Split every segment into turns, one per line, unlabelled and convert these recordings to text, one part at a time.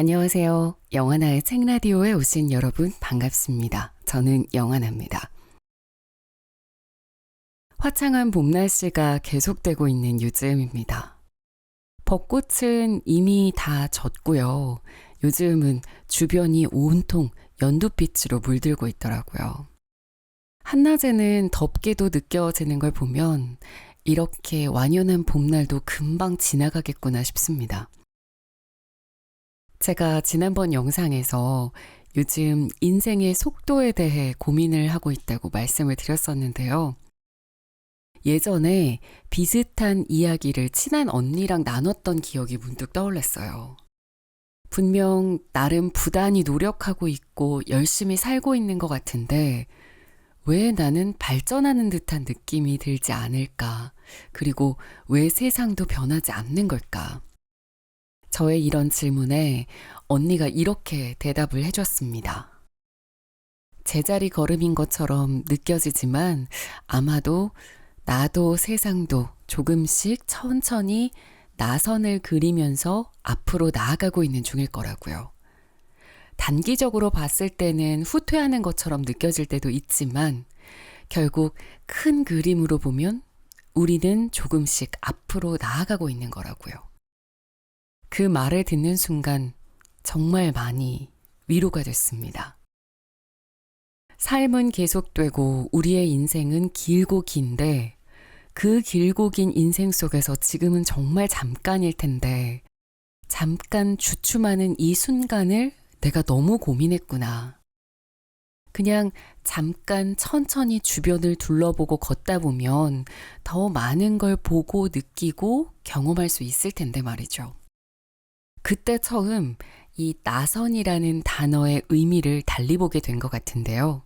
안녕하세요. 영하나의 책라디오에 오신 여러분 반갑습니다. 저는 영하나입니다. 화창한 봄 날씨가 계속되고 있는 요즘입니다. 벚꽃은 이미 다 졌고요. 요즘은 주변이 온통 연두빛으로 물들고 있더라고요. 한낮에는 덥게도 느껴지는 걸 보면 이렇게 완연한 봄날도 금방 지나가겠구나 싶습니다. 제가 지난번 영상에서 요즘 인생의 속도에 대해 고민을 하고 있다고 말씀을 드렸었는데요. 예전에 비슷한 이야기를 친한 언니랑 나눴던 기억이 문득 떠올랐어요. 분명 나름 부단히 노력하고 있고 열심히 살고 있는 것 같은데 왜 나는 발전하는 듯한 느낌이 들지 않을까? 그리고 왜 세상도 변하지 않는 걸까? 저의 이런 질문에 언니가 이렇게 대답을 해줬습니다. 제자리 걸음인 것처럼 느껴지지만 아마도 나도 세상도 조금씩 천천히 나선을 그리면서 앞으로 나아가고 있는 중일 거라고요. 단기적으로 봤을 때는 후퇴하는 것처럼 느껴질 때도 있지만 결국 큰 그림으로 보면 우리는 조금씩 앞으로 나아가고 있는 거라고요. 그 말을 듣는 순간 정말 많이 위로가 됐습니다. 삶은 계속되고 우리의 인생은 길고 긴데 그 길고 긴 인생 속에서 지금은 정말 잠깐일 텐데 잠깐 주춤하는 이 순간을 내가 너무 고민했구나. 그냥 잠깐 천천히 주변을 둘러보고 걷다 보면 더 많은 걸 보고 느끼고 경험할 수 있을 텐데 말이죠. 그때 처음 이 나선이라는 단어의 의미를 달리 보게 된 것 같은데요.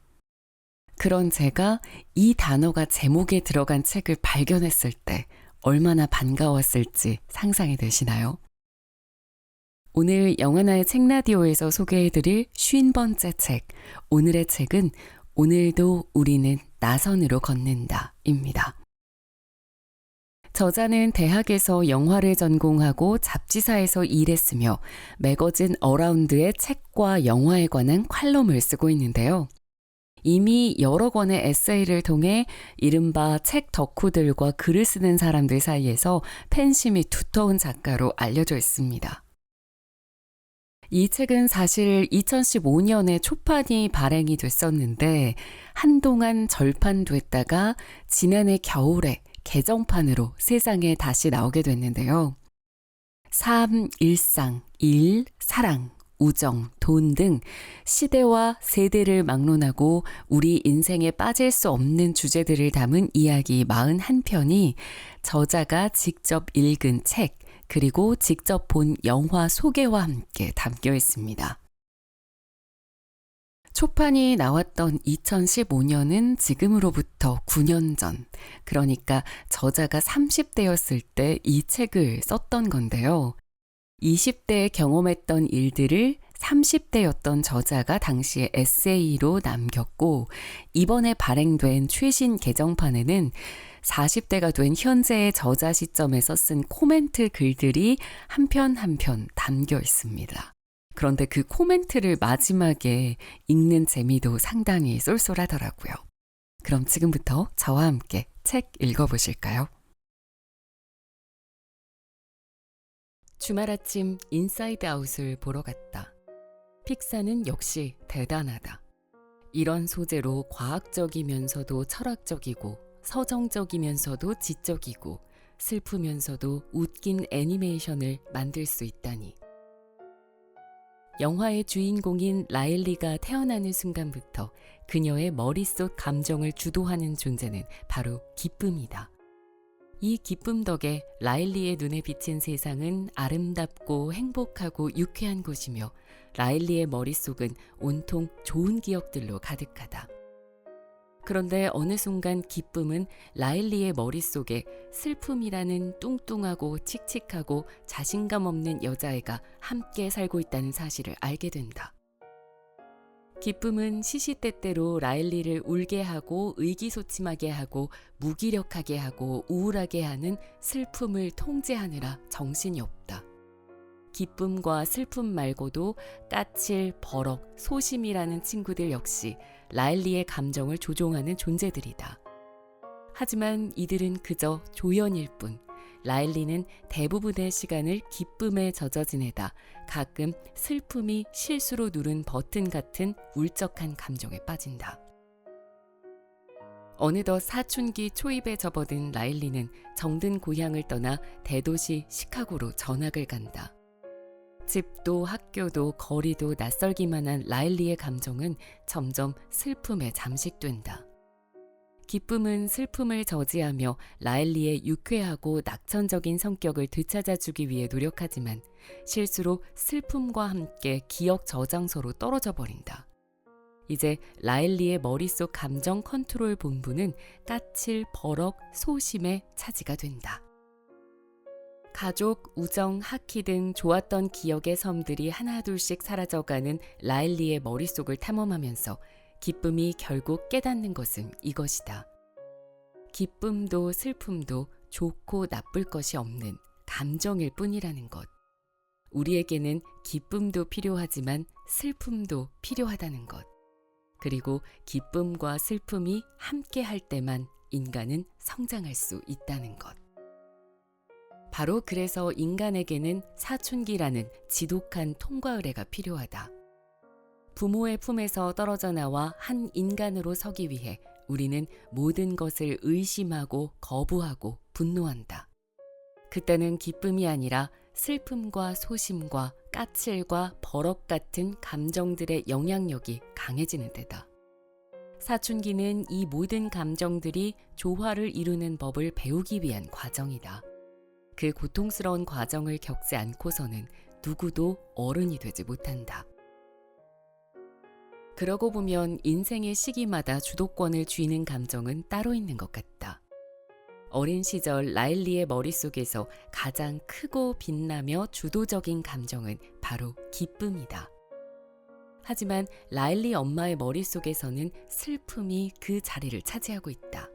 그런 제가 이 단어가 제목에 들어간 책을 발견했을 때 얼마나 반가웠을지 상상이 되시나요? 오늘 영하나의 책라디오에서 소개해드릴 50번째 책, 오늘의 책은 오늘도 우리는 나선으로 걷는다 입니다. 저자는 대학에서 영화를 전공하고 잡지사에서 일했으며 매거진 어라운드의 책과 영화에 관한 칼럼을 쓰고 있는데요. 이미 여러 권의 에세이를 통해 이른바 책 덕후들과 글을 쓰는 사람들 사이에서 팬심이 두터운 작가로 알려져 있습니다. 이 책은 사실 2015년에 초판이 발행이 됐었는데 한동안 절판됐다가 지난해 겨울에 개정판으로 세상에 다시 나오게 됐는데요. 삶, 일상, 일, 사랑, 우정, 돈 등 시대와 세대를 막론하고 우리 인생에 빠질 수 없는 주제들을 담은 이야기 41편이 저자가 직접 읽은 책, 그리고 직접 본 영화 소개와 함께 담겨 있습니다. 초판이 나왔던 2015년은 지금으로부터 9년 전, 그러니까 저자가 30대였을 때 이 책을 썼던 건데요. 20대에 경험했던 일들을 30대였던 저자가 당시에 에세이로 남겼고 이번에 발행된 최신 개정판에는 40대가 된 현재의 저자 시점에서 쓴 코멘트 글들이 한 편 한 편 담겨 있습니다. 그런데 그 코멘트를 마지막에 읽는 재미도 상당히 쏠쏠하더라고요. 그럼 지금부터 저와 함께 책 읽어보실까요? 주말 아침 인사이드 아웃을 보러 갔다. 픽사는 역시 대단하다. 이런 소재로 과학적이면서도 철학적이고 서정적이면서도 지적이고 슬프면서도 웃긴 애니메이션을 만들 수 있다니. 영화의 주인공인 라일리가 태어나는 순간부터 그녀의 머릿속 감정을 주도하는 존재는 바로 기쁨이다. 이 기쁨 덕에 라일리의 눈에 비친 세상은 아름답고 행복하고 유쾌한 곳이며 라일리의 머릿속은 온통 좋은 기억들로 가득하다. 그런데 어느 순간 기쁨은 라일리의 머릿속에 슬픔이라는 뚱뚱하고 칙칙하고 자신감 없는 여자애가 함께 살고 있다는 사실을 알게 된다. 기쁨은 시시때때로 라일리를 울게 하고 의기소침하게 하고 무기력하게 하고 우울하게 하는 슬픔을 통제하느라 정신이 없다. 기쁨과 슬픔 말고도 까칠, 버럭, 소심이라는 친구들 역시 라일리의 감정을 조종하는 존재들이다. 하지만 이들은 그저 조연일 뿐, 라일리는 대부분의 시간을 기쁨에 젖어 지내다 가끔 슬픔이 실수로 누른 버튼 같은 울적한 감정에 빠진다. 어느덧 사춘기 초입에 접어든 라일리는 정든 고향을 떠나 대도시 시카고로 전학을 간다. 집도 학교도 거리도 낯설기만 한 라일리의 감정은 점점 슬픔에 잠식된다. 기쁨은 슬픔을 저지하며 라일리의 유쾌하고 낙천적인 성격을 되찾아주기 위해 노력하지만 실수로 슬픔과 함께 기억 저장소로 떨어져 버린다. 이제 라일리의 머릿속 감정 컨트롤 본부는 까칠, 버럭, 소심의 차지가 된다. 가족, 우정, 하키 등 좋았던 기억의 섬들이 하나둘씩 사라져가는 라일리의 머릿속을 탐험하면서 기쁨이 결국 깨닫는 것은 이것이다. 기쁨도 슬픔도 좋고 나쁠 것이 없는 감정일 뿐이라는 것. 우리에게는 기쁨도 필요하지만 슬픔도 필요하다는 것. 그리고 기쁨과 슬픔이 함께 할 때만 인간은 성장할 수 있다는 것. 바로 그래서 인간에게는 사춘기라는 지독한 통과 의례가 필요하다. 부모의 품에서 떨어져 나와 한 인간으로 서기 위해 우리는 모든 것을 의심하고 거부하고 분노한다. 그때는 기쁨이 아니라 슬픔과 소심과 까칠과 버럭 같은 감정들의 영향력이 강해지는 데다. 사춘기는 이 모든 감정들이 조화를 이루는 법을 배우기 위한 과정이다. 그 고통스러운 과정을 겪지 않고서는 누구도 어른이 되지 못한다. 그러고 보면 인생의 시기마다 주도권을 쥐는 감정은 따로 있는 것 같다. 어린 시절 라일리의 머릿속에서 가장 크고 빛나며 주도적인 감정은 바로 기쁨이다. 하지만 라일리 엄마의 머릿속에서는 슬픔이 그 자리를 차지하고 있다.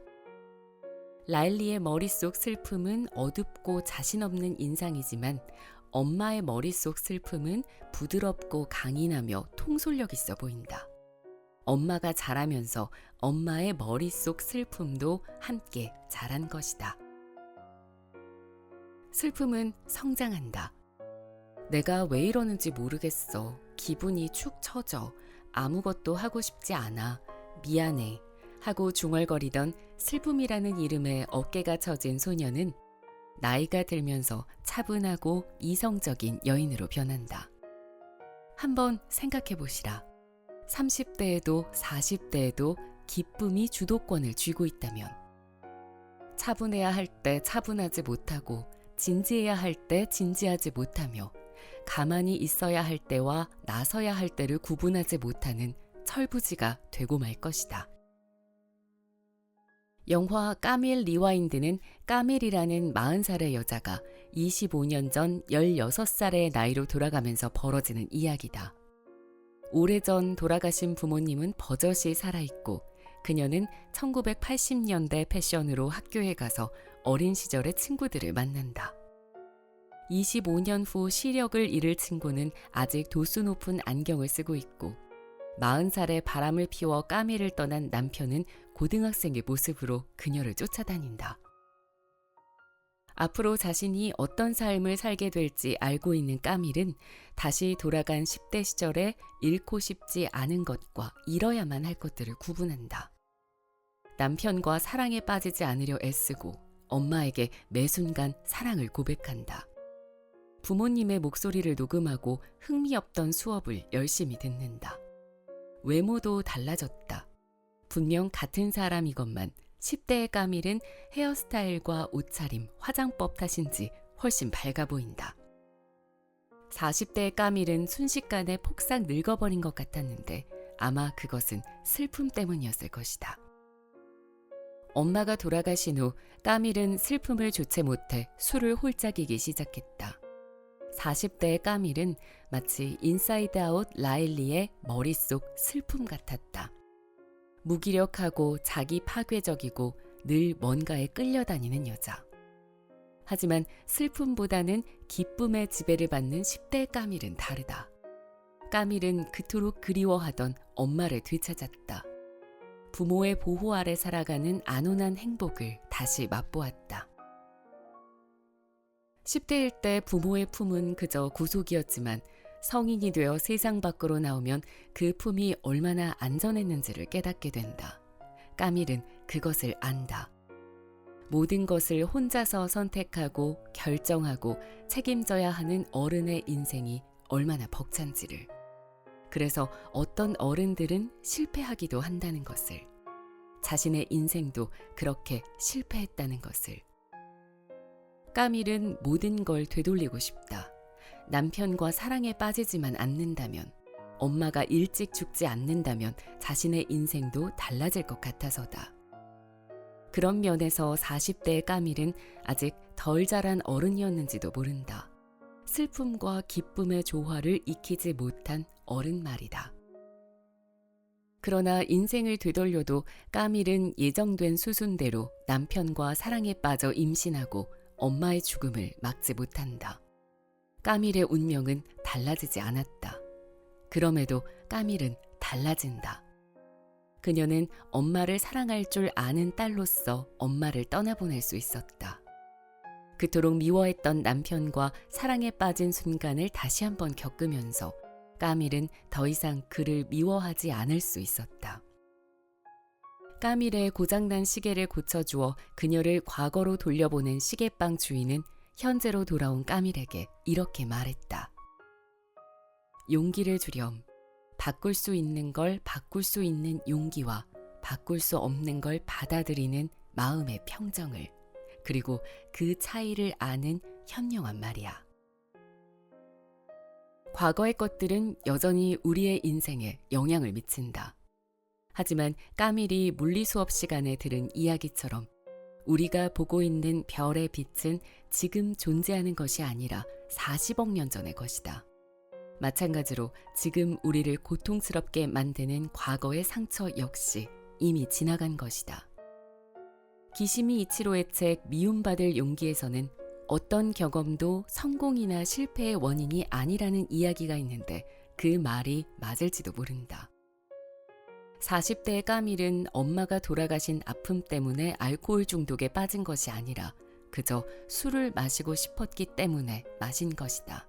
라일리의 머릿속 슬픔은 어둡고 자신 없는 인상이지만 엄마의 머릿속 슬픔은 부드럽고 강인하며 통솔력 있어 보인다. 엄마가 자라면서 엄마의 머릿속 슬픔도 함께 자란 것이다. 슬픔은 성장한다. 내가 왜 이러는지 모르겠어. 기분이 축 처져. 아무것도 하고 싶지 않아. 미안해. 하고 중얼거리던 슬픔이라는 이름에 어깨가 처진 소녀는 나이가 들면서 차분하고 이성적인 여인으로 변한다. 한번 생각해 보시라. 30대에도 40대에도 기쁨이 주도권을 쥐고 있다면 차분해야 할 때 차분하지 못하고 진지해야 할 때 진지하지 못하며 가만히 있어야 할 때와 나서야 할 때를 구분하지 못하는 철부지가 되고 말 것이다. 영화 까밀 리와인드는 까밀이라는 40살의 여자가 25년 전 16살의 나이로 돌아가면서 벌어지는 이야기다. 오래전 돌아가신 부모님은 버젓이 살아있고 그녀는 1980년대 패션으로 학교에 가서 어린 시절의 친구들을 만난다. 25년 후 시력을 잃을 친구는 아직 도수 높은 안경을 쓰고 있고 40살에 바람을 피워 까미를 떠난 남편은 고등학생의 모습으로 그녀를 쫓아다닌다. 앞으로 자신이 어떤 삶을 살게 될지 알고 있는 까밀은 다시 돌아간 10대 시절에 잃고 싶지 않은 것과 잃어야만 할 것들을 구분한다. 남편과 사랑에 빠지지 않으려 애쓰고 엄마에게 매 순간 사랑을 고백한다. 부모님의 목소리를 녹음하고 흥미없던 수업을 열심히 듣는다. 외모도 달라졌다. 분명 같은 사람이건만 10대의 까밀은 헤어스타일과 옷차림, 화장법 탓인지 훨씬 밝아 보인다. 40대의 까밀은 순식간에 폭삭 늙어버린 것 같았는데 아마 그것은 슬픔 때문이었을 것이다. 엄마가 돌아가신 후 까밀은 슬픔을 조체 못해 술을 홀짝이기 시작했다. 40대의 까밀은 마치 인사이드 아웃 라일리의 머릿속 슬픔 같았다. 무기력하고 자기 파괴적이고 늘 뭔가에 끌려다니는 여자. 하지만 슬픔보다는 기쁨의 지배를 받는 10대 까밀은 다르다. 까밀은 그토록 그리워하던 엄마를 되찾았다. 부모의 보호 아래 살아가는 안온한 행복을 다시 맛보았다. 10대일 때 부모의 품은 그저 구속이었지만 성인이 되어 세상 밖으로 나오면 그 품이 얼마나 안전했는지를 깨닫게 된다. 까밀은 그것을 안다. 모든 것을 혼자서 선택하고 결정하고 책임져야 하는 어른의 인생이 얼마나 벅찬지를. 그래서 어떤 어른들은 실패하기도 한다는 것을. 자신의 인생도 그렇게 실패했다는 것을. 까밀은 모든 걸 되돌리고 싶다. 남편과 사랑에 빠지지만 않는다면, 엄마가 일찍 죽지 않는다면 자신의 인생도 달라질 것 같아서다. 그런 면에서 40대의 까밀은 아직 덜 자란 어른이었는지도 모른다. 슬픔과 기쁨의 조화를 익히지 못한 어른 말이다. 그러나 인생을 되돌려도 까밀은 예정된 수순대로 남편과 사랑에 빠져 임신하고 엄마의 죽음을 막지 못한다. 까밀의 운명은 달라지지 않았다. 그럼에도 까밀은 달라진다. 그녀는 엄마를 사랑할 줄 아는 딸로서 엄마를 떠나보낼 수 있었다. 그토록 미워했던 남편과 사랑에 빠진 순간을 다시 한번 겪으면서 까밀은 더 이상 그를 미워하지 않을 수 있었다. 까밀의 고장난 시계를 고쳐주어 그녀를 과거로 돌려보낸 시계방 주인은 현재로 돌아온 까밀에게 이렇게 말했다. 용기를 주렴. 바꿀 수 있는 걸 바꿀 수 있는 용기와 바꿀 수 없는 걸 받아들이는 마음의 평정을, 그리고 그 차이를 아는 현명한 말이야. 과거의 것들은 여전히 우리의 인생에 영향을 미친다. 하지만 까밀이 물리 수업 시간에 들은 이야기처럼 우리가 보고 있는 별의 빛은 지금 존재하는 것이 아니라 40억 년 전의 것이다. 마찬가지로 지금 우리를 고통스럽게 만드는 과거의 상처 역시 이미 지나간 것이다. 기시미 이치로의 책 미움받을 용기에서는 어떤 경험도 성공이나 실패의 원인이 아니라는 이야기가 있는데 그 말이 맞을지도 모른다. 40대의 까밀은 엄마가 돌아가신 아픔 때문에 알코올 중독에 빠진 것이 아니라 그저 술을 마시고 싶었기 때문에 마신 것이다.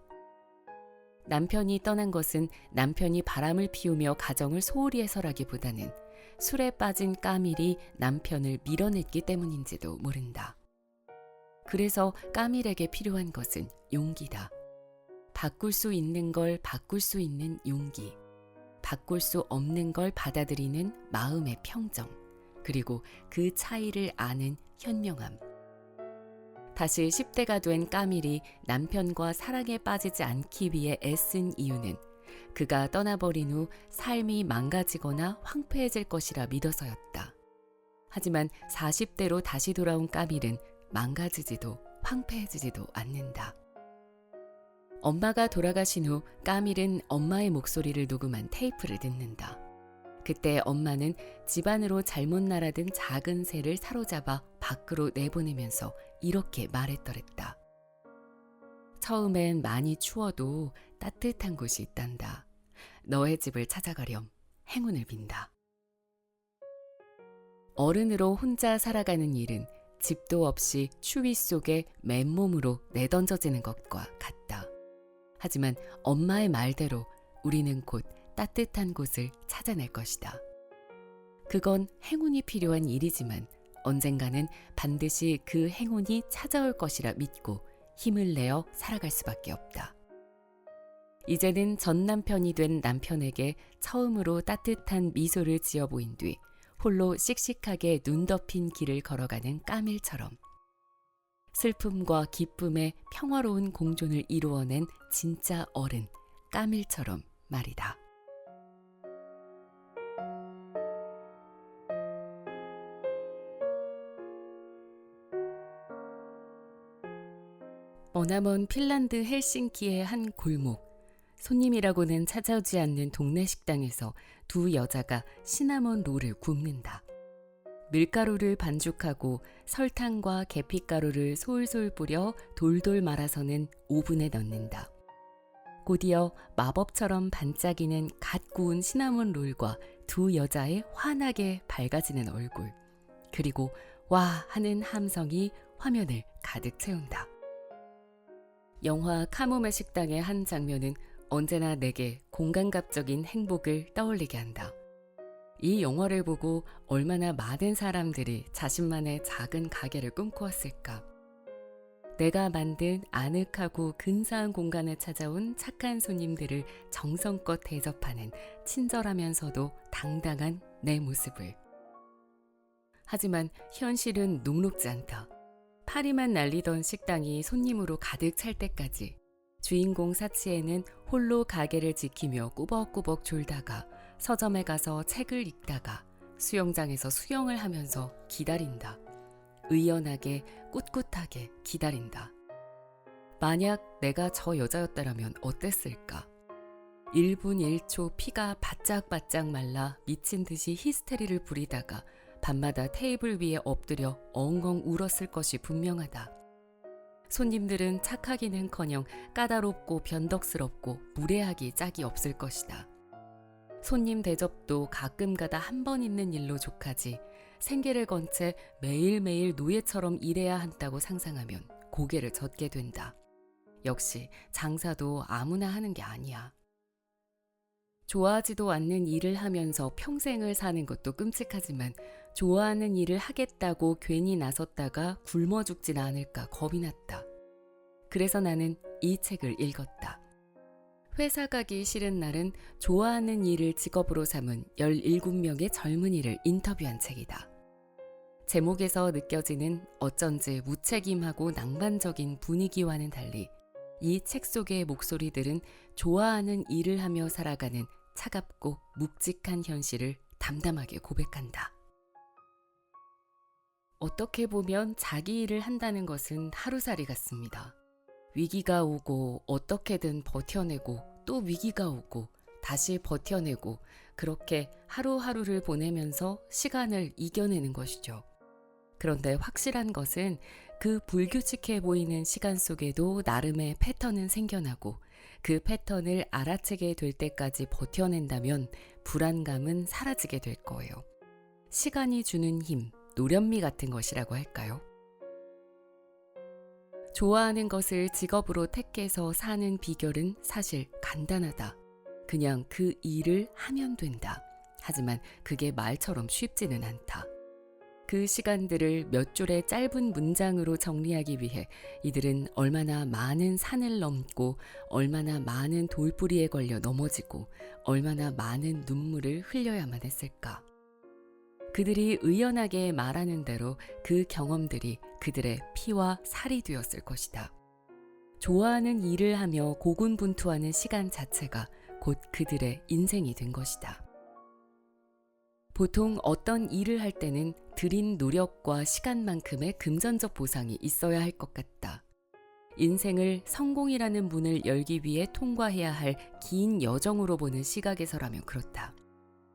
남편이 떠난 것은 남편이 바람을 피우며 가정을 소홀히 해서라기보다는 술에 빠진 까밀이 남편을 밀어냈기 때문인지도 모른다. 그래서 까밀에게 필요한 것은 용기다. 바꿀 수 있는 걸 바꿀 수 있는 용기, 바꿀 수 없는 걸 받아들이는 마음의 평정, 그리고 그 차이를 아는 현명함. 다시 10대가 된 까밀이 남편과 사랑에 빠지지 않기 위해 애쓴 이유는 그가 떠나버린 후 삶이 망가지거나 황폐해질 것이라 믿어서였다. 하지만 40대로 다시 돌아온 까밀은 망가지지도 황폐해지지도 않는다. 엄마가 돌아가신 후 까밀은 엄마의 목소리를 녹음한 테이프를 듣는다. 그때 엄마는 집안으로 잘못 날아든 작은 새를 사로잡아 밖으로 내보내면서 이렇게 말했더랬다. 처음엔 많이 추워도 따뜻한 곳이 있단다. 너의 집을 찾아가렴. 행운을 빈다. 어른으로 혼자 살아가는 일은 집도 없이 추위 속에 맨몸으로 내던져지는 것과 같다. 하지만 엄마의 말대로 우리는 곧 따뜻한 곳을 찾아낼 것이다. 그건 행운이 필요한 일이지만 언젠가는 반드시 그 행운이 찾아올 것이라 믿고 힘을 내어 살아갈 수밖에 없다. 이제는 전 남편이 된 남편에게 처음으로 따뜻한 미소를 지어 보인 뒤 홀로 씩씩하게 눈 덮인 길을 걸어가는 까밀처럼 슬픔과 기쁨의 평화로운 공존을 이루어낸 진짜 어른 까밀처럼 말이다. 머나먼 핀란드 헬싱키의 한 골목, 손님이라고는 찾아오지 않는 동네 식당에서 두 여자가 시나몬 롤을 굽는다. 밀가루를 반죽하고 설탕과 계피가루를 솔솔 뿌려 돌돌 말아서는 오븐에 넣는다. 곧이어 마법처럼 반짝이는 갓 구운 시나몬 롤과 두 여자의 환하게 밝아지는 얼굴, 그리고 와 하는 함성이 화면을 가득 채운다. 영화 카모메 식당의 한 장면은 언제나 내게 공간갑적인 행복을 떠올리게 한다. 이 영화를 보고 얼마나 많은 사람들이 자신만의 작은 가게를 꿈꾸었을까. 내가 만든 아늑하고 근사한 공간에 찾아온 착한 손님들을 정성껏 대접하는 친절하면서도 당당한 내 모습을. 하지만 현실은 녹록지 않다. 파리만 날리던 식당이 손님으로 가득 찰 때까지 주인공 사치에는 홀로 가게를 지키며 꾸벅꾸벅 졸다가 서점에 가서 책을 읽다가 수영장에서 수영을 하면서 기다린다. 의연하게 꿋꿋하게 기다린다. 만약 내가 저 여자였다면 어땠을까? 1분 1초 피가 바짝바짝 말라 미친 듯이 히스테리를 부리다가 밤마다 테이블 위에 엎드려 엉엉 울었을 것이 분명하다. 손님들은 착하기는커녕 까다롭고 변덕스럽고 무례하기 짝이 없을 것이다. 손님 대접도 가끔가다 한 번 있는 일로 족하지 생계를 건 채 매일매일 노예처럼 일해야 한다고 상상하면 고개를 젓게 된다. 역시 장사도 아무나 하는 게 아니야. 좋아하지도 않는 일을 하면서 평생을 사는 것도 끔찍하지만 좋아하는 일을 하겠다고 괜히 나섰다가 굶어 죽진 않을까 겁이 났다. 그래서 나는 이 책을 읽었다. 회사 가기 싫은 날은 좋아하는 일을 직업으로 삼은 17명의 젊은이를 인터뷰한 책이다. 제목에서 느껴지는 어쩐지 무책임하고 낭만적인 분위기와는 달리 이 책 속의 목소리들은 좋아하는 일을 하며 살아가는 차갑고 묵직한 현실을 담담하게 고백한다. 어떻게 보면 자기 일을 한다는 것은 하루살이 같습니다. 위기가 오고 어떻게든 버텨내고 또 위기가 오고 다시 버텨내고 그렇게 하루하루를 보내면서 시간을 이겨내는 것이죠. 그런데 확실한 것은 그 불규칙해 보이는 시간 속에도 나름의 패턴은 생겨나고 그 패턴을 알아채게 될 때까지 버텨낸다면 불안감은 사라지게 될 거예요. 시간이 주는 힘, 노련미 같은 것이라고 할까요? 좋아하는 것을 직업으로 택해서 사는 비결은 사실 간단하다. 그냥 그 일을 하면 된다. 하지만 그게 말처럼 쉽지는 않다. 그 시간들을 몇 줄의 짧은 문장으로 정리하기 위해 이들은 얼마나 많은 산을 넘고 얼마나 많은 돌부리에 걸려 넘어지고 얼마나 많은 눈물을 흘려야만 했을까. 그들이 의연하게 말하는 대로 그 경험들이 그들의 피와 살이 되었을 것이다. 좋아하는 일을 하며 고군분투하는 시간 자체가 곧 그들의 인생이 된 것이다. 보통 어떤 일을 할 때는 들인 노력과 시간만큼의 금전적 보상이 있어야 할 것 같다. 인생을 성공이라는 문을 열기 위해 통과해야 할 긴 여정으로 보는 시각에서라면 그렇다.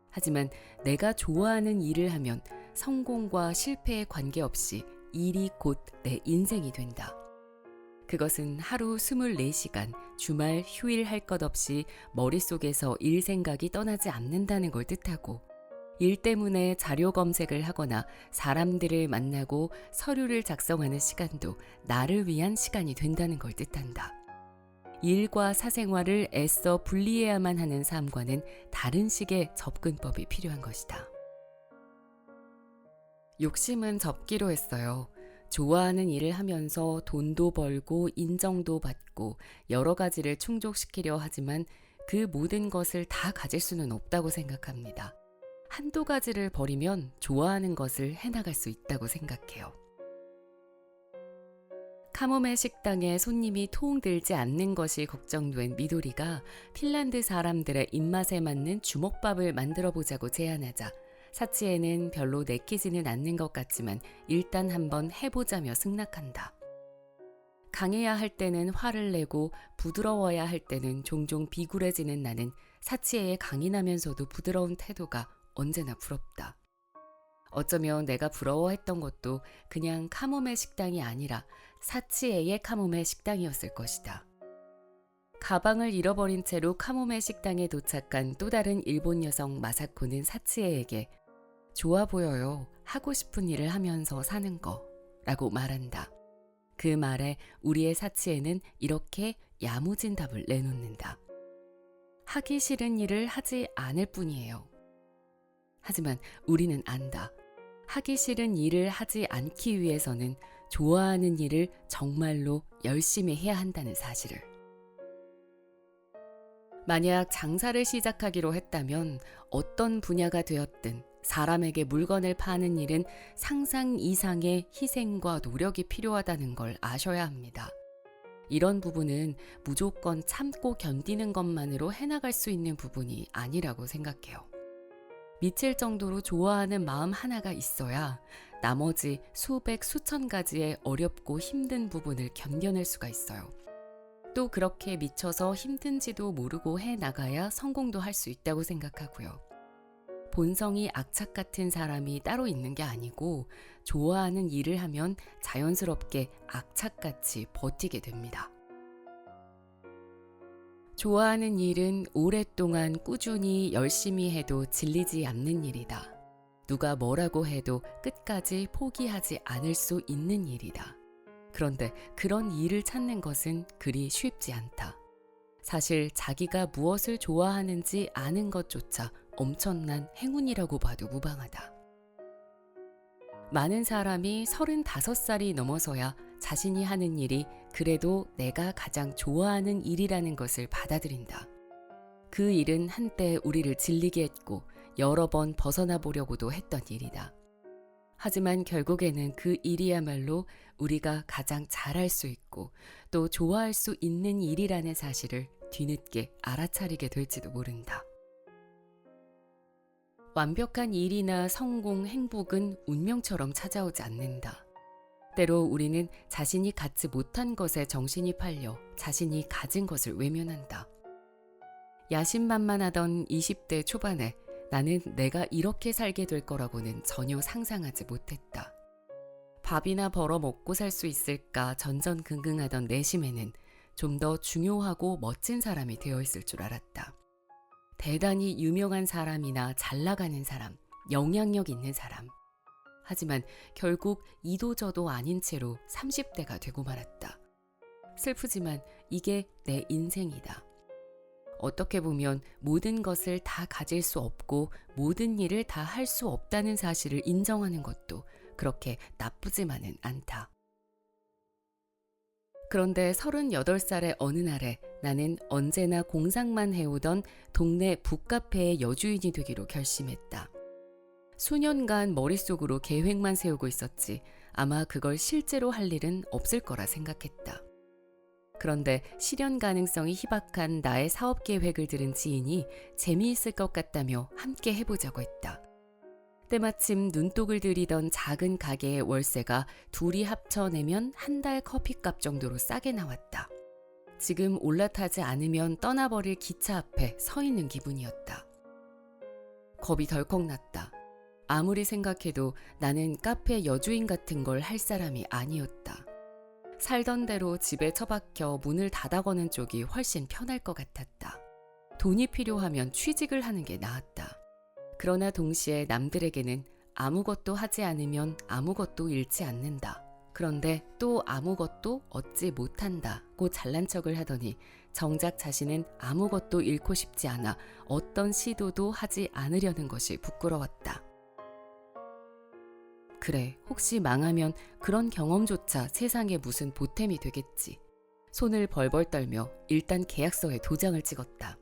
하지만 내가 좋아하는 일을 하면 성공과 실패에 관계없이 일이 곧 내 인생이 된다. 그것은 하루 24시간 주말 휴일 할 것 없이 머릿속에서 일 생각이 떠나지 않는다는 걸 뜻하고 일 때문에 자료 검색을 하거나 사람들을 만나고 서류를 작성하는 시간도 나를 위한 시간이 된다는 걸 뜻한다. 일과 사생활을 애써 분리해야만 하는 삶과는 다른 식의 접근법이 필요한 것이다. 욕심은 접기로 했어요. 좋아하는 일을 하면서 돈도 벌고 인정도 받고 여러 가지를 충족시키려 하지만 그 모든 것을 다 가질 수는 없다고 생각합니다. 한두 가지를 버리면 좋아하는 것을 해나갈 수 있다고 생각해요. 카모메 식당에 손님이 토웅들지 않는 것이 걱정된 미도리가 핀란드 사람들의 입맛에 맞는 주먹밥을 만들어 보자고 제안하자 사치에는 별로 내키지는 않는 것 같지만 일단 한번 해보자며 승낙한다. 강해야 할 때는 화를 내고 부드러워야 할 때는 종종 비굴해지는 나는 사치에의 강인하면서도 부드러운 태도가 언제나 부럽다. 어쩌면 내가 부러워했던 것도 그냥 카모메 식당이 아니라 사치에의 카모메 식당이었을 것이다. 가방을 잃어버린 채로 카모메 식당에 도착한 또 다른 일본 여성 마사코는 사치에에게 좋아 보여요. 하고 싶은 일을 하면서 사는 거 라고 말한다. 그 말에 우리의 사치에는 이렇게 야무진 답을 내놓는다. 하기 싫은 일을 하지 않을 뿐이에요. 하지만 우리는 안다. 하기 싫은 일을 하지 않기 위해서는 좋아하는 일을 정말로 열심히 해야 한다는 사실을. 만약 장사를 시작하기로 했다면 어떤 분야가 되었든 사람에게 물건을 파는 일은 상상 이상의 희생과 노력이 필요하다는 걸 아셔야 합니다. 이런 부분은 무조건 참고 견디는 것만으로 해나갈 수 있는 부분이 아니라고 생각해요. 미칠 정도로 좋아하는 마음 하나가 있어야 나머지 수백 수천 가지의 어렵고 힘든 부분을 견뎌낼 수가 있어요. 또 그렇게 미쳐서 힘든지도 모르고 해나가야 성공도 할 수 있다고 생각하고요. 본성이 악착 같은 사람이 따로 있는 게 아니고 좋아하는 일을 하면 자연스럽게 악착같이 버티게 됩니다. 좋아하는 일은 오랫동안 꾸준히 열심히 해도 질리지 않는 일이다. 누가 뭐라고 해도 끝까지 포기하지 않을 수 있는 일이다. 그런데 그런 일을 찾는 것은 그리 쉽지 않다. 사실 자기가 무엇을 좋아하는지 아는 것조차 엄청난 행운이라고 봐도 무방하다. 많은 사람이 35살이 넘어서야 자신이 하는 일이 그래도 내가 가장 좋아하는 일이라는 것을 받아들인다. 그 일은 한때 우리를 질리게 했고 여러 번 벗어나 보려고도 했던 일이다. 하지만 결국에는 그 일이야말로 우리가 가장 잘할 수 있고 또 좋아할 수 있는 일이라는 사실을 뒤늦게 알아차리게 될지도 모른다. 완벽한 일이나 성공, 행복은 운명처럼 찾아오지 않는다. 때로 우리는 자신이 갖지 못한 것에 정신이 팔려 자신이 가진 것을 외면한다. 야심만만하던 20대 초반에 나는 내가 이렇게 살게 될 거라고는 전혀 상상하지 못했다. 밥이나 벌어 먹고 살 수 있을까 전전긍긍하던 내심에는 좀 더 중요하고 멋진 사람이 되어 있을 줄 알았다. 대단히 유명한 사람이나 잘 나가는 사람, 영향력 있는 사람. 하지만 결국 이도저도 아닌 채로 30대가 되고 말았다. 슬프지만 이게 내 인생이다. 어떻게 보면 모든 것을 다 가질 수 없고 모든 일을 다 할 수 없다는 사실을 인정하는 것도 그렇게 나쁘지만은 않다. 그런데 38살의 어느 날에 나는 언제나 공상만 해오던 동네 북카페의 여주인이 되기로 결심했다. 수년간 머릿속으로 계획만 세우고 있었지 아마 그걸 실제로 할 일은 없을 거라 생각했다. 그런데 실현 가능성이 희박한 나의 사업 계획을 들은 지인이 재미있을 것 같다며 함께 해보자고 했다. 때마침 눈독을 들이던 작은 가게의 월세가 둘이 합쳐내면 한 달 커피값 정도로 싸게 나왔다. 지금 올라타지 않으면 떠나버릴 기차 앞에 서 있는 기분이었다. 겁이 덜컥 났다. 아무리 생각해도 나는 카페 여주인 같은 걸 할 사람이 아니었다. 살던 대로 집에 처박혀 문을 닫아거는 쪽이 훨씬 편할 것 같았다. 돈이 필요하면 취직을 하는 게 나았다. 그러나 동시에 남들에게는 아무것도 하지 않으면 아무것도 잃지 않는다. 그런데 또 아무것도 얻지 못한다고 잘난 척을 하더니 정작 자신은 아무것도 잃고 싶지 않아 어떤 시도도 하지 않으려는 것이 부끄러웠다. 그래, 혹시 망하면 그런 경험조차 세상에 무슨 보탬이 되겠지. 손을 벌벌 떨며 일단 계약서에 도장을 찍었다.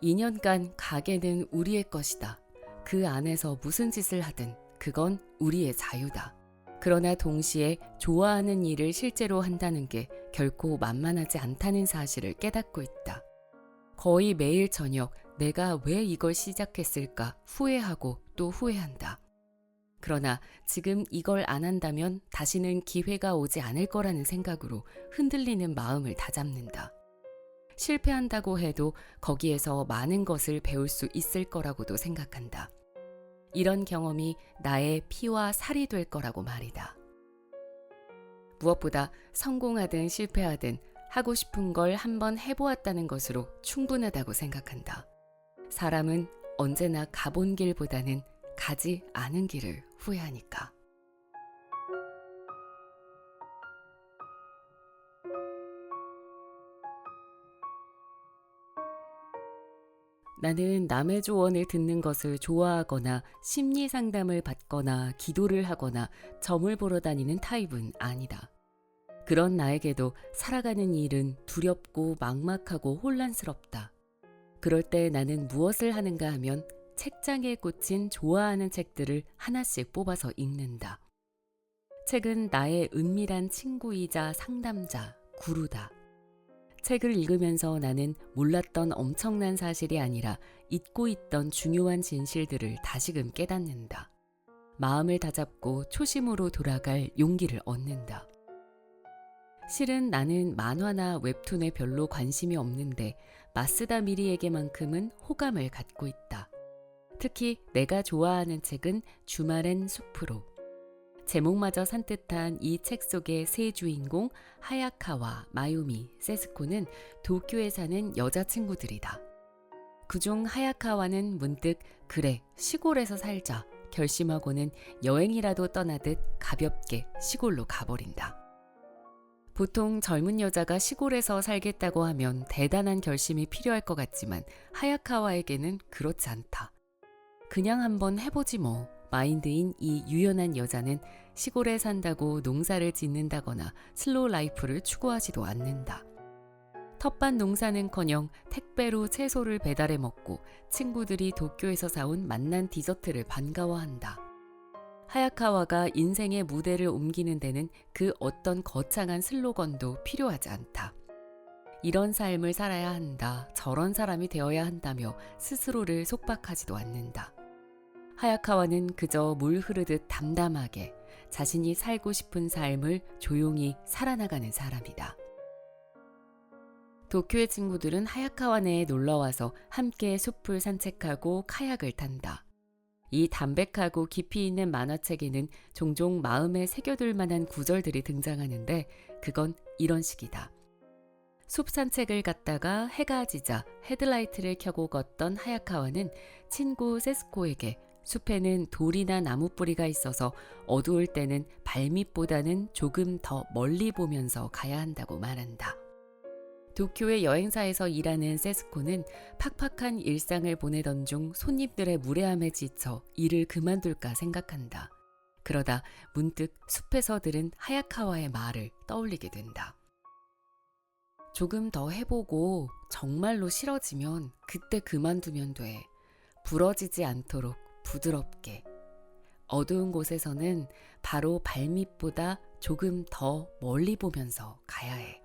2년간 가게는 우리의 것이다. 그 안에서 무슨 짓을 하든 그건 우리의 자유다. 그러나 동시에 좋아하는 일을 실제로 한다는 게 결코 만만하지 않다는 사실을 깨닫고 있다. 거의 매일 저녁 내가 왜 이걸 시작했을까 후회하고 또 후회한다. 그러나 지금 이걸 안 한다면 다시는 기회가 오지 않을 거라는 생각으로 흔들리는 마음을 다잡는다. 실패한다고 해도 거기에서 많은 것을 배울 수 있을 거라고도 생각한다. 이런 경험이 나의 피와 살이 될 거라고 말이다. 무엇보다 성공하든 실패하든 하고 싶은 걸 한번 해보았다는 것으로 충분하다고 생각한다. 사람은 언제나 가본 길보다는 가지 않은 길을 후회하니까. 나는 남의 조언을 듣는 것을 좋아하거나 심리 상담을 받거나 기도를 하거나 점을 보러 다니는 타입은 아니다. 그런 나에게도 살아가는 일은 두렵고 막막하고 혼란스럽다. 그럴 때 나는 무엇을 하는가 하면 책장에 꽂힌 좋아하는 책들을 하나씩 뽑아서 읽는다. 책은 나의 은밀한 친구이자 상담자, 구루다. 책을 읽으면서 나는 몰랐던 엄청난 사실이 아니라 잊고 있던 중요한 진실들을 다시금 깨닫는다. 마음을 다잡고 초심으로 돌아갈 용기를 얻는다. 실은 나는 만화나 웹툰에 별로 관심이 없는데 마쓰다 미리에게만큼은 호감을 갖고 있다. 특히 내가 좋아하는 책은 주말엔 숲으로. 제목마저 산뜻한 이 책 속의 세 주인공 하야카와, 마유미, 세스코는 도쿄에 사는 여자친구들이다. 그중 하야카와는 문득 그래 시골에서 살자 결심하고는 여행이라도 떠나듯 가볍게 시골로 가버린다. 보통 젊은 여자가 시골에서 살겠다고 하면 대단한 결심이 필요할 것 같지만 하야카와에게는 그렇지 않다. 그냥 한번 해보지 뭐. 마인드인 이 유연한 여자는 시골에 산다고 농사를 짓는다거나 슬로우 라이프를 추구하지도 않는다. 텃밭 농사는커녕 택배로 채소를 배달해 먹고 친구들이 도쿄에서 사온 맛난 디저트를 반가워한다. 하야카와가 인생의 무대를 옮기는 데는 그 어떤 거창한 슬로건도 필요하지 않다. 이런 삶을 살아야 한다, 저런 사람이 되어야 한다며 스스로를 속박하지도 않는다. 하야카와는 그저 물 흐르듯 담담하게 자신이 살고 싶은 삶을 조용히 살아나가는 사람이다. 도쿄의 친구들은 하야카와네에 놀러와서 함께 숲을 산책하고 카약을 탄다. 이 담백하고 깊이 있는 만화책에는 종종 마음에 새겨둘 만한 구절들이 등장하는데 그건 이런 식이다. 숲 산책을 갔다가 해가 지자 헤드라이트를 켜고 걷던 하야카와는 친구 세스코에게 숲에는 돌이나 나무뿌리가 있어서 어두울 때는 발밑보다는 조금 더 멀리 보면서 가야 한다고 말한다. 도쿄의 여행사에서 일하는 세스코는 팍팍한 일상을 보내던 중 손님들의 무례함에 지쳐 일을 그만둘까 생각한다. 그러다 문득 숲에서 들은 하야카와의 말을 떠올리게 된다. 조금 더 해보고 정말로 싫어지면 그때 그만두면 돼. 부러지지 않도록 부드럽게. 어두운 곳에서는 바로 발밑보다 조금 더 멀리 보면서 가야 해.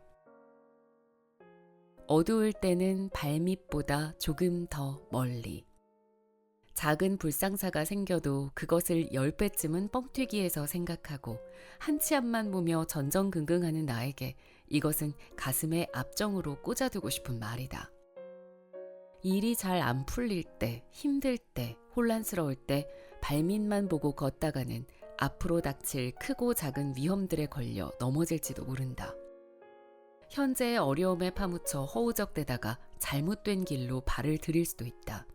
어두울 때는 발밑보다 조금 더 멀리. 작은 불상사가 생겨도 그것을 10배쯤은 뻥튀기해서 생각하고 한치 앞만 보며 전전긍긍하는 나에게 이것은 가슴에 압정으로 꽂아두고 싶은 말이다. 일이 잘 안 풀릴 때, 힘들 때, 혼란스러울 때 발밑만 보고 걷다가는 앞으로 닥칠 크고 작은 위험들에 걸려 넘어질지도 모른다. 현재의 어려움에 파묻혀 허우적대다가 잘못된 길로 발을 들일 수도 있다.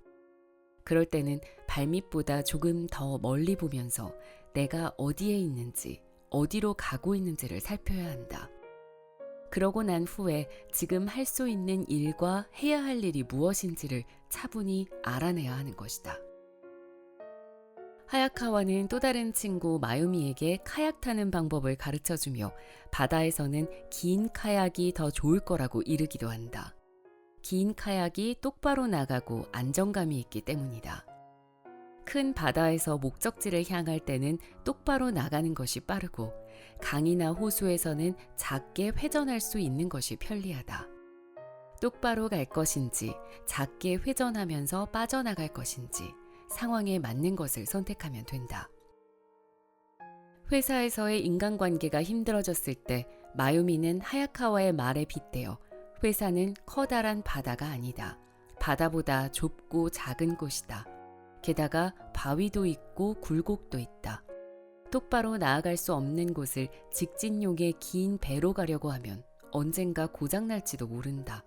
그럴 때는 발밑보다 조금 더 멀리 보면서 내가 어디에 있는지, 어디로 가고 있는지를 살펴야 한다. 그러고 난 후에 지금 할 수 있는 일과 해야 할 일이 무엇인지를 차분히 알아내야 하는 것이다. 하야카와는 또 다른 친구 마유미에게 카약 타는 방법을 가르쳐주며 바다에서는 긴 카약이 더 좋을 거라고 이르기도 한다. 긴 카약이 똑바로 나가고 안정감이 있기 때문이다. 큰 바다에서 목적지를 향할 때는 똑바로 나가는 것이 빠르고 강이나 호수에서는 작게 회전할 수 있는 것이 편리하다. 똑바로 갈 것인지 작게 회전하면서 빠져나갈 것인지 상황에 맞는 것을 선택하면 된다. 회사에서의 인간관계가 힘들어졌을 때 마유미는 하야카와의 말에 빗대어 회사는 커다란 바다가 아니다. 바다보다 좁고 작은 곳이다. 게다가 바위도 있고 굴곡도 있다. 똑바로 나아갈 수 없는 곳을 직진용의 긴 배로 가려고 하면 언젠가 고장날지도 모른다.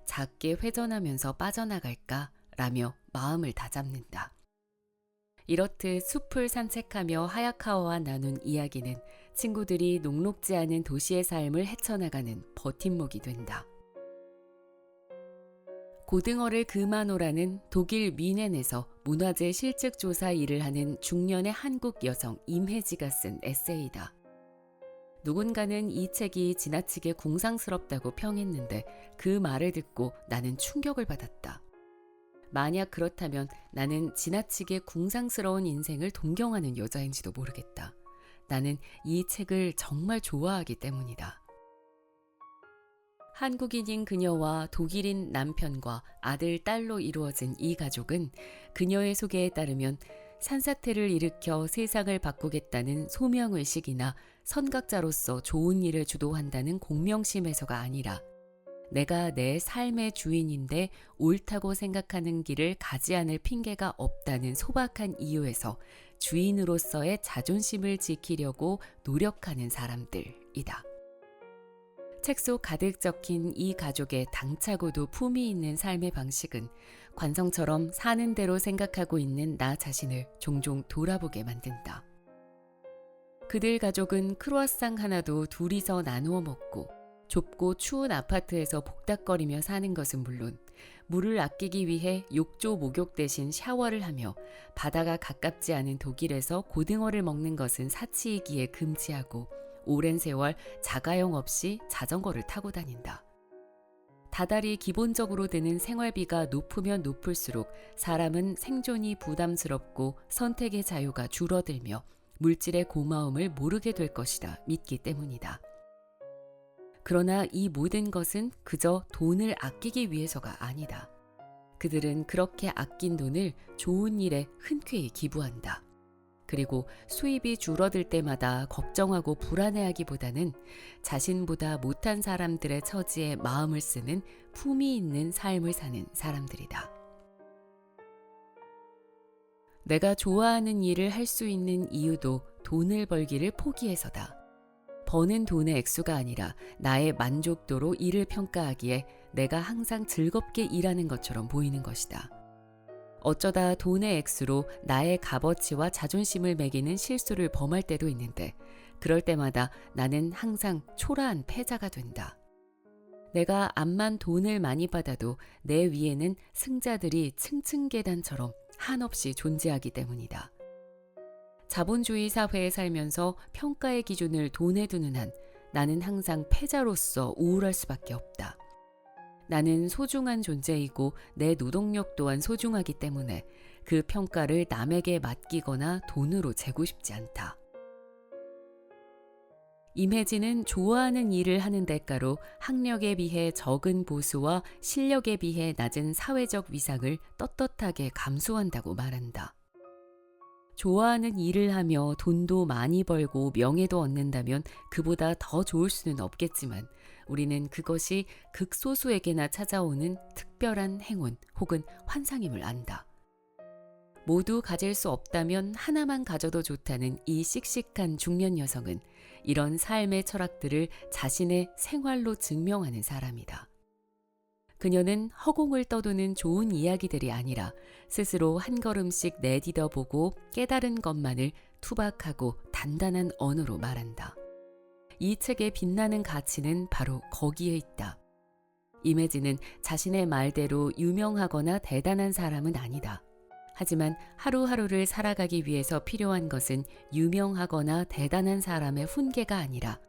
작게 회전하면서 빠져나갈까? 라며 마음을 다잡는다. 이렇듯 숲을 산책하며 하야카와와 나눈 이야기는 친구들이 녹록지 않은 도시의 삶을 헤쳐나가는 버팀목이 된다. 고등어를 그만오라는 독일 뮌헨에서 문화재 실측 조사 일을 하는 중년의 한국 여성 임혜지가 쓴 에세이다. 누군가는 이 책이 지나치게 궁상스럽다고 평했는데 그 말을 듣고 나는 충격을 받았다. 만약 그렇다면 나는 지나치게 궁상스러운 인생을 동경하는 여자인지도 모르겠다. 나는 이 책을 정말 좋아하기 때문이다. 한국인인 그녀와 독일인 남편과 아들, 딸로 이루어진 이 가족은 그녀의 소개에 따르면 산사태를 일으켜 세상을 바꾸겠다는 소명의식이나 선각자로서 좋은 일을 주도한다는 공명심에서가 아니라 내가 내 삶의 주인인데 옳다고 생각하는 길을 가지 않을 핑계가 없다는 소박한 이유에서 주인으로서의 자존심을 지키려고 노력하는 사람들이다. 책 속 가득 적힌 이 가족의 당차고도 품위 있는 삶의 방식은 관성처럼 사는 대로 생각하고 있는 나 자신을 종종 돌아보게 만든다. 그들 가족은 크루아상 하나도 둘이서 나누어 먹고 좁고 추운 아파트에서 복닥거리며 사는 것은 물론 물을 아끼기 위해 욕조 목욕 대신 샤워를 하며 바다가 가깝지 않은 독일에서 고등어를 먹는 것은 사치이기에 금지하고 오랜 세월 자가용 없이 자전거를 타고 다닌다. 다달이 기본적으로 드는 생활비가 높으면 높을수록 사람은 생존이 부담스럽고 선택의 자유가 줄어들며 물질의 고마움을 모르게 될 것이다 믿기 때문이다. 그러나 이 모든 것은 그저 돈을 아끼기 위해서가 아니다. 그들은 그렇게 아낀 돈을 좋은 일에 흔쾌히 기부한다. 그리고 수입이 줄어들 때마다 걱정하고 불안해하기보다는 자신보다 못한 사람들의 처지에 마음을 쓰는 품위 있는 삶을 사는 사람들이다. 내가 좋아하는 일을 할 수 있는 이유도 돈을 벌기를 포기해서다. 버는 돈의 액수가 아니라 나의 만족도로 일을 평가하기에 내가 항상 즐겁게 일하는 것처럼 보이는 것이다. 어쩌다 돈의 액수로 나의 값어치와 자존심을 매기는 실수를 범할 때도 있는데 그럴 때마다 나는 항상 초라한 패자가 된다. 내가 암만 돈을 많이 받아도 내 위에는 승자들이 층층 계단처럼 한없이 존재하기 때문이다. 자본주의 사회에 살면서 평가의 기준을 돈에 두는 한 나는 항상 패자로서 우울할 수밖에 없다. 나는 소중한 존재이고 내 노동력 또한 소중하기 때문에 그 평가를 남에게 맡기거나 돈으로 재고 싶지 않다. 임혜진은 좋아하는 일을 하는 대가로 학력에 비해 적은 보수와 실력에 비해 낮은 사회적 위상을 떳떳하게 감수한다고 말한다. 좋아하는 일을 하며 돈도 많이 벌고 명예도 얻는다면 그보다 더 좋을 수는 없겠지만 우리는 그것이 극소수에게나 찾아오는 특별한 행운 혹은 환상임을 안다. 모두 가질 수 없다면 하나만 가져도 좋다는 이 씩씩한 중년 여성은 이런 삶의 철학들을 자신의 생활로 증명하는 사람이다. 그녀는 허공을 떠도는 좋은 이야기들이 아니라 스스로 한 걸음씩 내디뎌 보고 깨달은 것만을 투박하고 단단한 언어로 말한다. 이 책의 빛나는 가치는 바로 거기에 있다. 임혜진은 자신의 말대로 유명하거나 대단한 사람은 아니다. 하지만 하루하루를 살아가기 위해서 필요한 것은 유명하거나 대단한 사람의 훈계가 아니라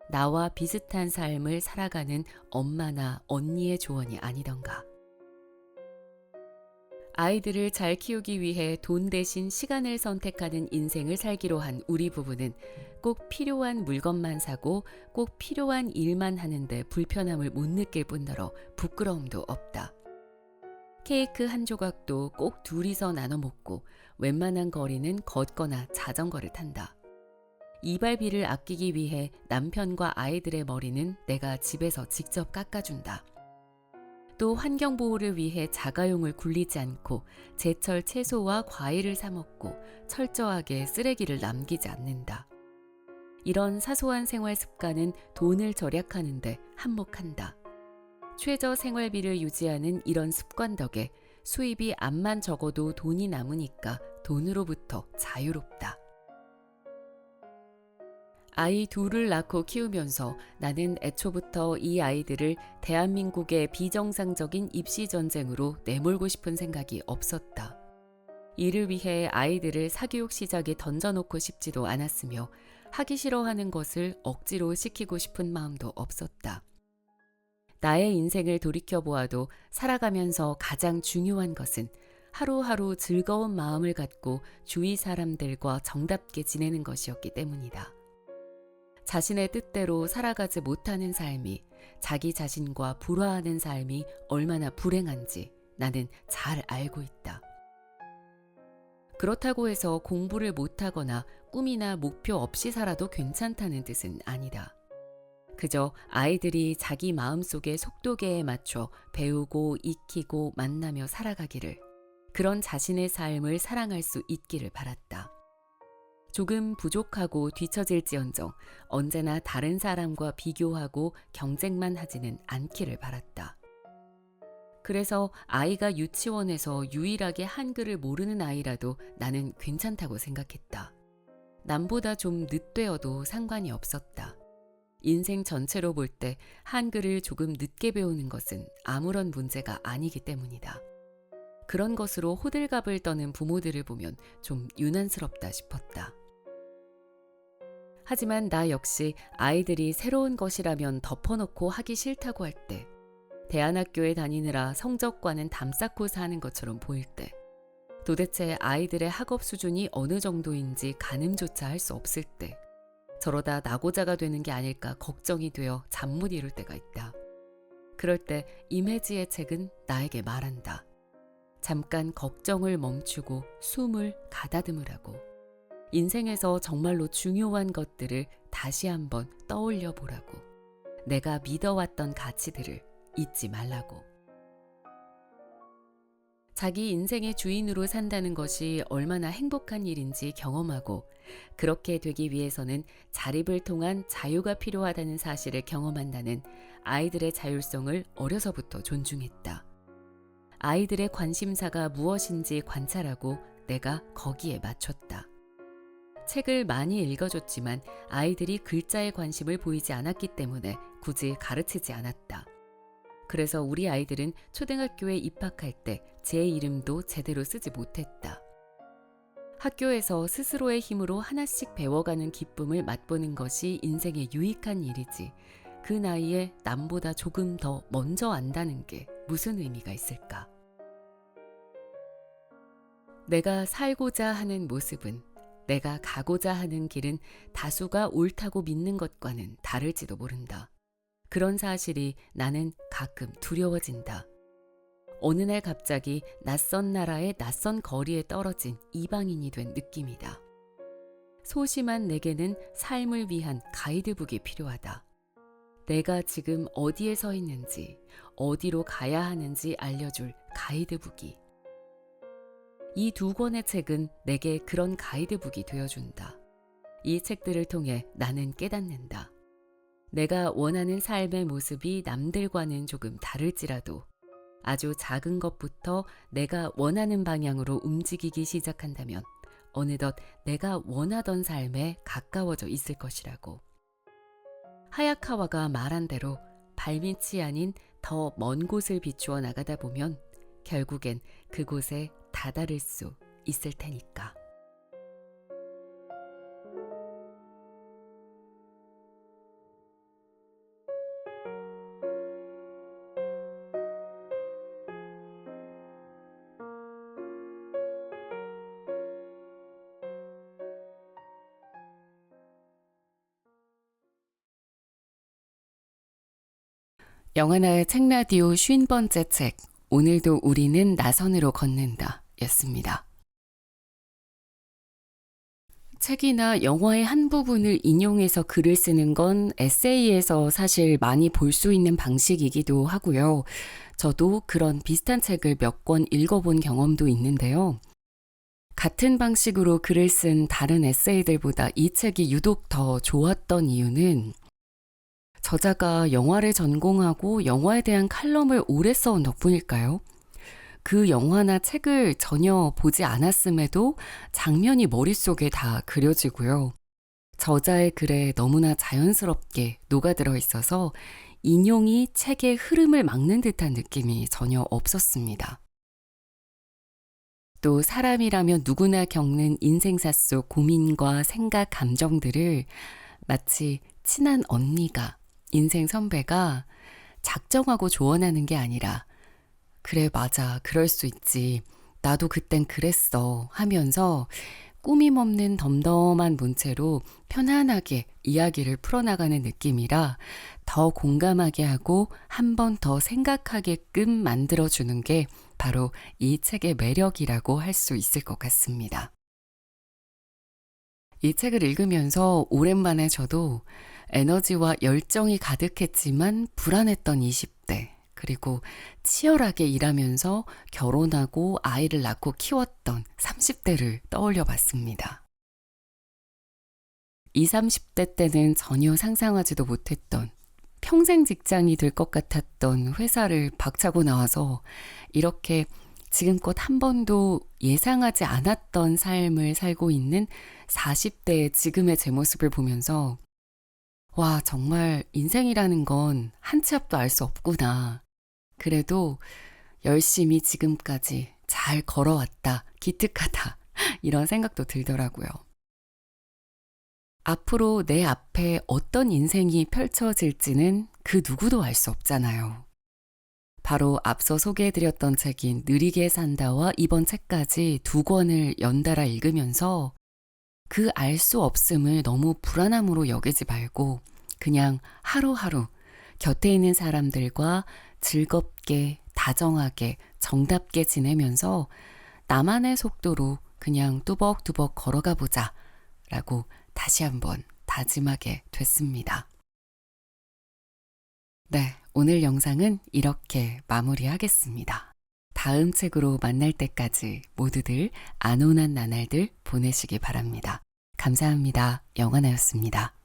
나와 비슷한 삶을 살아가는 엄마나 언니의 조언이 아니던가. 아이들을 잘 키우기 위해 돈 대신 시간을 선택하는 인생을 살기로 한 우리 부부는 꼭 필요한 물건만 사고 꼭 필요한 일만 하는데 불편함을 못 느낄 뿐더러 부끄러움도 없다. 케이크 한 조각도 꼭 둘이서 나눠 먹고 웬만한 거리는 걷거나 자전거를 탄다. 이발비를 아끼기 위해 남편과 아이들의 머리는 내가 집에서 직접 깎아준다. 또 환경보호를 위해 자가용을 굴리지 않고 제철 채소와 과일을 사 먹고 철저하게 쓰레기를 남기지 않는다. 이런 사소한 생활 습관은 돈을 절약하는데 한몫한다. 최저 생활비를 유지하는 이런 습관 덕에 수입이 암만 적어도 돈이 남으니까 돈으로부터 자유롭다. 아이 둘을 낳고 키우면서 나는 애초부터 이 아이들을 대한민국의 비정상적인 입시 전쟁으로 내몰고 싶은 생각이 없었다. 이를 위해 아이들을 사교육 시작에 던져놓고 싶지도 않았으며 하기 싫어하는 것을 억지로 시키고 싶은 마음도 없었다. 나의 인생을 돌이켜보아도 살아가면서 가장 중요한 것은 하루하루 즐거운 마음을 갖고 주위 사람들과 정답게 지내는 것이었기 때문이다. 자신의 뜻대로 살아가지 못하는 삶이, 자기 자신과 불화하는 삶이 얼마나 불행한지 나는 잘 알고 있다. 그렇다고 해서 공부를 못하거나 꿈이나 목표 없이 살아도 괜찮다는 뜻은 아니다. 그저 아이들이 자기 마음속의 속도계에 맞춰 배우고 익히고 만나며 살아가기를, 그런 자신의 삶을 사랑할 수 있기를 바랐다. 조금 부족하고 뒤처질지언정 언제나 다른 사람과 비교하고 경쟁만 하지는 않기를 바랐다. 그래서 아이가 유치원에서 유일하게 한글을 모르는 아이라도 나는 괜찮다고 생각했다. 남보다 좀 늦되어도 상관이 없었다. 인생 전체로 볼 때 한글을 조금 늦게 배우는 것은 아무런 문제가 아니기 때문이다. 그런 것으로 호들갑을 떠는 부모들을 보면 좀 유난스럽다 싶었다. 하지만 나 역시 아이들이 새로운 것이라면 덮어놓고 하기 싫다고 할 때, 대안학교에 다니느라 성적과는 담쌓고 사는 것처럼 보일 때, 도대체 아이들의 학업 수준이 어느 정도인지 가늠조차 할 수 없을 때, 저러다 낙오자가 되는 게 아닐까 걱정이 되어 잠 못 이룰 때가 있다. 그럴 때 임혜지의 책은 나에게 말한다. 잠깐 걱정을 멈추고 숨을 가다듬으라고. 인생에서 정말로 중요한 것들을 다시 한번 떠올려 보라고. 내가 믿어왔던 가치들을 잊지 말라고. 자기 인생의 주인으로 산다는 것이 얼마나 행복한 일인지 경험하고, 그렇게 되기 위해서는 자립을 통한 자유가 필요하다는 사실을 경험한 나는 아이들의 자율성을 어려서부터 존중했다. 아이들의 관심사가 무엇인지 관찰하고 내가 거기에 맞췄다. 책을 많이 읽어줬지만 아이들이 글자에 관심을 보이지 않았기 때문에 굳이 가르치지 않았다. 그래서 우리 아이들은 초등학교에 입학할 때 제 이름도 제대로 쓰지 못했다. 학교에서 스스로의 힘으로 하나씩 배워가는 기쁨을 맛보는 것이 인생의 유익한 일이지, 그 나이에 남보다 조금 더 먼저 안다는 게 무슨 의미가 있을까? 내가 살고자 하는 모습은, 내가 가고자 하는 길은 다수가 옳다고 믿는 것과는 다를지도 모른다. 그런 사실이 나는 가끔 두려워진다. 어느 날 갑자기 낯선 나라의 낯선 거리에 떨어진 이방인이 된 느낌이다. 소심한 내게는 삶을 위한 가이드북이 필요하다. 내가 지금 어디에 서 있는지, 어디로 가야 하는지 알려줄 가이드북이. 이 두 권의 책은 내게 그런 가이드북이 되어준다. 이 책들을 통해 나는 깨닫는다. 내가 원하는 삶의 모습이 남들과는 조금 다를지라도 아주 작은 것부터 내가 원하는 방향으로 움직이기 시작한다면 어느덧 내가 원하던 삶에 가까워져 있을 것이라고. 하야카와가 말한 대로 발밑이 아닌 더 먼 곳을 비추어 나가다 보면 결국엔 그곳에 다다를 수 있을 테니까. 영하나의 책라디오 50번째 책, 오늘도 우리는 나선으로 걷는다 였습니다. 책이나 영화의 한 부분을 인용해서 글을 쓰는 건 에세이에서 사실 많이 볼 수 있는 방식이기도 하고요. 저도 그런 비슷한 책을 몇 권 읽어본 경험도 있는데요. 같은 방식으로 글을 쓴 다른 에세이들보다 이 책이 유독 더 좋았던 이유는 저자가 영화를 전공하고 영화에 대한 칼럼을 오래 써온 덕분일까요? 그 영화나 책을 전혀 보지 않았음에도 장면이 머릿속에 다 그려지고요. 저자의 글에 너무나 자연스럽게 녹아들어 있어서 인용이 책의 흐름을 막는 듯한 느낌이 전혀 없었습니다. 또 사람이라면 누구나 겪는 인생사 속 고민과 생각, 감정들을 마치 친한 언니가, 인생 선배가 작정하고 조언하는 게 아니라 그래, 맞아, 그럴 수 있지. 나도 그땐 그랬어 하면서 꾸밈 없는 덤덤한 문체로 편안하게 이야기를 풀어나가는 느낌이라 더 공감하게 하고 한 번 더 생각하게끔 만들어주는 게 바로 이 책의 매력이라고 할 수 있을 것 같습니다. 이 책을 읽으면서 오랜만에 저도 에너지와 열정이 가득했지만 불안했던 20대, 그리고 치열하게 일하면서 결혼하고 아이를 낳고 키웠던 30대를 떠올려 봤습니다. 20, 30대 때는 전혀 상상하지도 못했던 평생 직장이 될 것 같았던 회사를 박차고 나와서 이렇게 지금껏 한 번도 예상하지 않았던 삶을 살고 있는 40대의 지금의 제 모습을 보면서 와, 정말 인생이라는 건 한 치 앞도 알 수 없구나. 그래도 열심히 지금까지 잘 걸어왔다, 기특하다, 이런 생각도 들더라고요. 앞으로 내 앞에 어떤 인생이 펼쳐질지는 그 누구도 알 수 없잖아요. 바로 앞서 소개해드렸던 책인 느리게 산다와 이번 책까지 2권을 연달아 읽으면서 그 알 수 없음을 너무 불안함으로 여기지 말고 그냥 하루하루 곁에 있는 사람들과 즐겁게, 다정하게, 정답게 지내면서 나만의 속도로 그냥 뚜벅뚜벅 걸어가 보자 라고 다시 한번 다짐하게 됐습니다. 네, 오늘 영상은 이렇게 마무리하겠습니다. 다음 책으로 만날 때까지 모두들 안온한 나날들 보내시기 바랍니다. 감사합니다. 영화나였습니다.